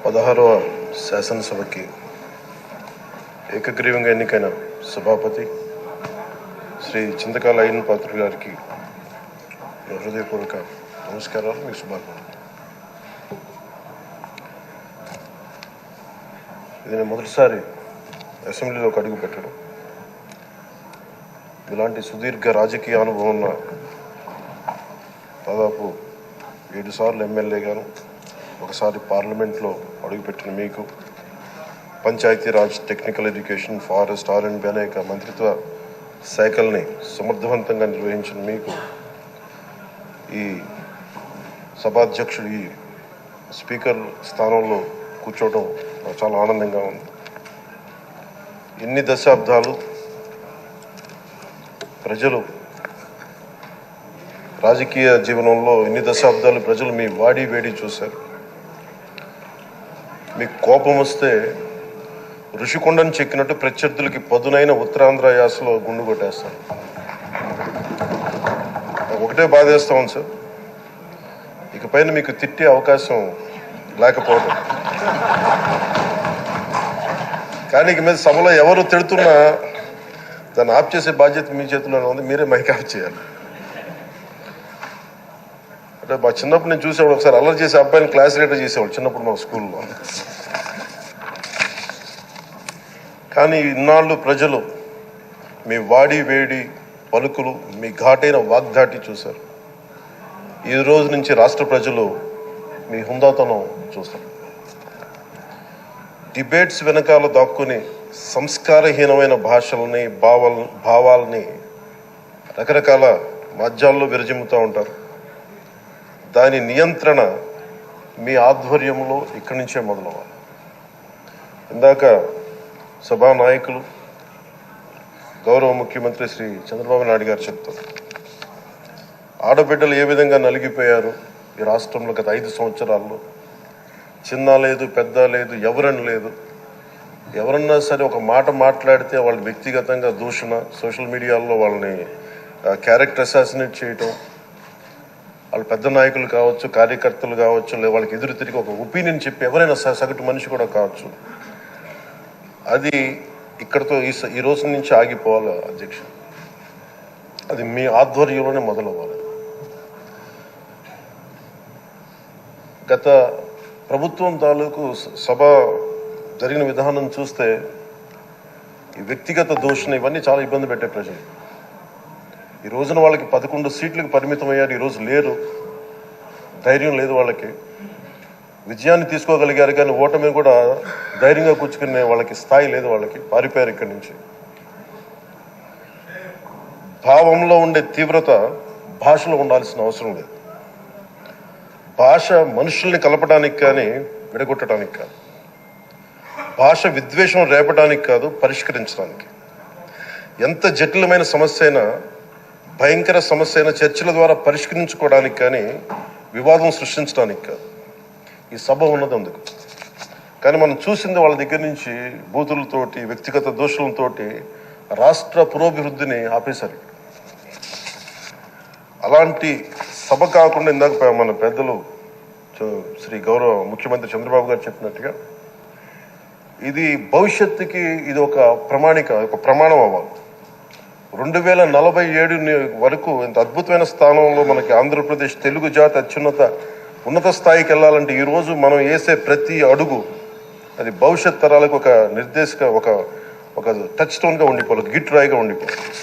16వ శాసనసభకి ఏకగ్రీవంగా ఎన్నికైన సభాపతి శ్రీ చింతకాయల అయ్యన్న పాత్రుడు గారికి హృదయపూర్వక నమస్కారాలు, మీ శుభాకాంక్షలు. ఇది నేను మొదటిసారి అసెంబ్లీలోకి అడుగు పెట్టడం. ఇలాంటి సుదీర్ఘ రాజకీయ అనుభవం ఉన్న దాదాపు 7 సార్లు ఎమ్మెల్యేగాను, ఒకసారి పార్లమెంట్లో అడుగుపెట్టిన మీకు, Panchayati Raj, technical education, forest, R&B అనేక మంత్రిత్వ శాఖల్ని సమర్థవంతంగా నిర్వహించిన మీకు ఈ సభాధ్యక్షుడు, ఈ స్పీకర్ స్థానంలో కూర్చోవడం చాలా ఆనందంగా ఉంది. ఇన్ని దశాబ్దాలు ప్రజలు రాజకీయ జీవనంలో ప్రజలు మీ వాడి వేడి చూశారు. మీకు కోపం వస్తే ఋషికొండను చెక్కినట్టు ప్రత్యర్థులకి పదునైన ఉత్తరాంధ్ర యాసలో గుండు కొట్టేస్తాను. ఒకటే బాధేస్తా ఉంది సార్, ఇకపైన మీకు తిట్టే అవకాశం లేకపోవడం. కానీ ఇక మీద సభలో ఎవరు తిడుతున్నా దాన్ని ఆఫ్ చేసే బాధ్యత మీ చేతిలోనే ఉంది. మీరే మైక్ ఆఫ్ చేయాలి. అంటే మా చిన్నప్పుడు నేను చూసేవాడు, ఒకసారి అల్లరి చేసే అబ్బాయిని క్లాస్ లీడర్ చేసేవాడు చిన్నప్పుడు మా స్కూల్లో. కానీ ఇన్నాళ్ళు ప్రజలు మీ వాడి వేడి పలుకులు, మీ ఘాటైన వాగ్దాటి చూశారు. ఈ రోజు నుంచి రాష్ట్ర ప్రజలు మీ హుందాతనం చూస్తారు. డిబేట్స్ వెనకాల దాక్కుని సంస్కారహీనమైన భాషల్ని, భావాల్ని రకరకాల మాధ్యాల్లో విరజిమ్ముతూ ఉంటారు. దాని నియంత్రణ మీ ఆధ్వర్యంలో ఇక్కడి నుంచే మొదలవ్వాలి. ఇందాక సభా నాయకులు, గౌరవ ముఖ్యమంత్రి శ్రీ చంద్రబాబు నాయుడు గారు చెప్తారు, ఆడబిడ్డలు ఏ విధంగా నలిగిపోయారు ఈ రాష్ట్రంలో గత 5 సంవత్సరాల్లో. చిన్న లేదు, పెద్ద లేదు, ఎవరని లేదు. ఎవరన్నా సరే ఒక మాట మాట్లాడితే వాళ్ళు వ్యక్తిగతంగా దూషణ, సోషల్ మీడియాలో వాళ్ళని క్యారెక్టర్ అసాసినేట్ చేయటం, వాళ్ళు పెద్ద నాయకులు కావచ్చు, కార్యకర్తలు కావచ్చు, లేదా వాళ్ళకి ఎదురు తిరిగి ఒక ఒపీనియన్ చెప్పి ఎవరైనా సగటు మనిషి కూడా కావచ్చు, అది ఇక్కడతో ఈ రోజు నుంచి ఆగిపోవాలి అధ్యక్ష. అది మీ ఆధ్వర్యంలోనే మొదలవ్వాలి. గత ప్రభుత్వం తాలూకు సభ జరిగిన విధానం చూస్తే ఈ వ్యక్తిగత దూషణ ఇవన్నీ చాలా ఇబ్బంది పెట్టే ప్రజలు. ఈ రోజున వాళ్ళకి 11 సీట్లకు పరిమితం అయ్యారు, ఈరోజు లేరు, ధైర్యం లేదు వాళ్ళకి. విజయాన్ని తీసుకోగలిగారు కానీ ఓటమిని కూడా ధైర్యంగా కూర్చుకునే వాళ్ళకి స్థాయి లేదు, వాళ్ళకి పారిపోయారు ఇక్కడి నుంచి. భావంలో ఉండే తీవ్రత భాషలో ఉండాల్సిన అవసరం లేదు. భాష మనుషుల్ని కలపడానికి కానీ విడగొట్టడానికి కాదు. భాష విద్వేషం రేపడానికి కాదు, పరిష్కరించడానికి. ఎంత జటిలమైన సమస్య అయినా, భయంకర సమస్య అయినా చర్చల ద్వారా పరిష్కరించుకోవడానికి కానీ వివాదం సృష్టించడానికి కాదు. ఈ సభ ఉన్నది అందుకు. కానీ మనం చూసింది వాళ్ళ దగ్గర నుంచి బూతులతోటి, వ్యక్తిగత దోషులతోటి రాష్ట్ర పురోభివృద్ధిని ఆపేశారు. అలాంటి సభ కాకుండా ఇందాక మన పెద్దలు శ్రీ గౌరవ ముఖ్యమంత్రి చంద్రబాబు గారు చెప్పినట్టుగా ఇది భవిష్యత్తుకి ఇది ఒక ప్రమాణం అవ్వాలి. 2047 వరకు ఇంత అద్భుతమైన స్థానంలో మనకి ఆంధ్రప్రదేశ్ తెలుగు జాతి ఉన్నత స్థాయికి వెళ్ళాలంటే ఈరోజు మనం వేసే ప్రతి అడుగు అది భవిష్యత్ తరాలకు ఒక నిర్దేశక, ఒక టచ్ స్టోన్గా ఉండిపోవాలి, గిట్ రాయిగా ఉండిపోవాలి.